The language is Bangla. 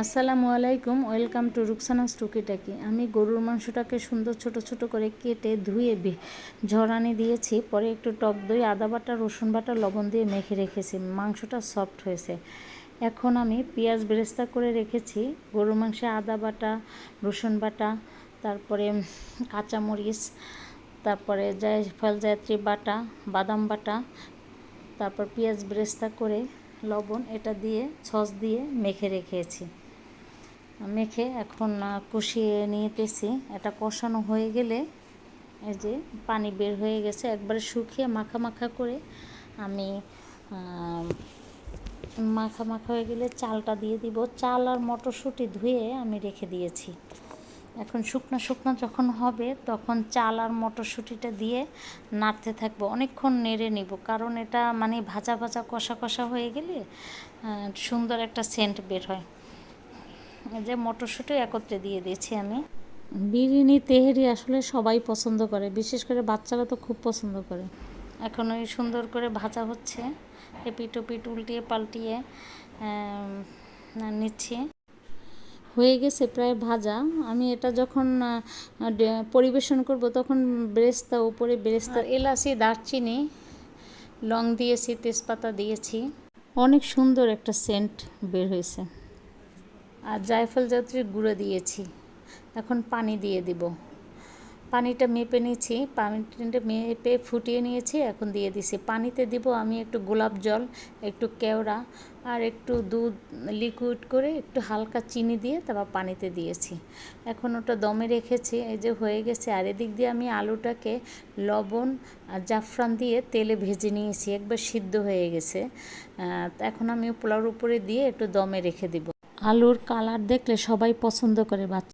আসসালামু আলাইকুম, ওয়েলকাম টু রুকসানাস টুকিটাকি। আমি গরুর মাংসটাকে সুন্দর ছোট ছোট করে কেটে ধুয়ে ঝরানি দিয়েছি। পরে একটু টক দই, আদা বাটা, রসুন বাটা, লবণ দিয়ে মেখে রেখেছি। মাংসটা সফট হয়েছে। এখন আমি পেঁয়াজ বেরেস্তা করে রেখেছি। গরুর মাংসে আদা বাটা, রসুন বাটা, তারপরে কাঁচামরিচ, তারপরে জায়ফল জায়ত্রী বাটা, বাদাম বাটা, তারপর পেঁয়াজ বেরেস্তা করে লবণ এটা দিয়ে সস দিয়ে মেখে রেখেছি। মেখে এখন কষিয়ে নিতেছি। এটা কষানো হয়ে গেলে এই যে পানি বের হয়ে গেছে, একবারে শুকিয়ে মাখা মাখা করে আমি মাখা মাখা হয়ে গেলে চালটা দিয়ে দিব। চাল আর মটরশুঁটি ধুয়ে আমি রেখে দিয়েছি। এখন শুকনো শুকনো যখন হবে তখন চাল আর মটরশুঁটিটা দিয়ে নাড়তে থাকবো, অনেকক্ষণ নেড়ে নিব, কারণ এটা মানে ভাজা ভাজা কষা কষা হয়ে গেলে সুন্দর একটা সেন্ট বের হয়। যে মটরশুঁটি একত্রে দিয়ে দিয়েছি আমি। বিরিয়ানি তেহেরি আসলে সবাই পছন্দ করে, বিশেষ করে বাচ্চারা তো খুব পছন্দ করে। এখন ওই সুন্দর করে ভাজা হচ্ছে, এপিট ওপিট উল্টিয়ে পাল্টিয়ে নিচ্ছি। হয়ে গেছে প্রায় ভাজা। আমি এটা যখন পরিবেশন করব তখন বেরেস্তা উপরে, বেরেস্তা এলাচি, দারচিনি, লং দিয়েছি, তেজপাতা দিয়েছি। অনেক সুন্দর একটা সেন্ট বের হয়েছে। আর জায়ফল জাত্রীর গুঁড়ো দিয়েছি। এখন পানি দিয়ে দিব। পানিটা মেপে নিয়েছি, পানিটা মেপে ফুটিয়ে নিয়েছি, এখন দিয়ে দিছি। পানিতে দিব আমি একটু গোলাপ জল, একটু কেওড়া আর একটু দুধ লিকুইড করে একটু হালকা চিনি দিয়ে তারপর পানিতে দিয়েছি। এখন ওটা দমে রেখেছি। এই যে হয়ে গেছে। আর এদিক দিয়ে আমি আলুটাকে লবণ আর জাফরান দিয়ে তেলে ভেজে নিয়েছি, একবার সিদ্ধ হয়ে গেছে। এখন আমি পোলাওর উপরে দিয়ে একটু দমে রেখে দিব। আলুর কালার দেখলে সবাই পছন্দ করে, বাচ্চা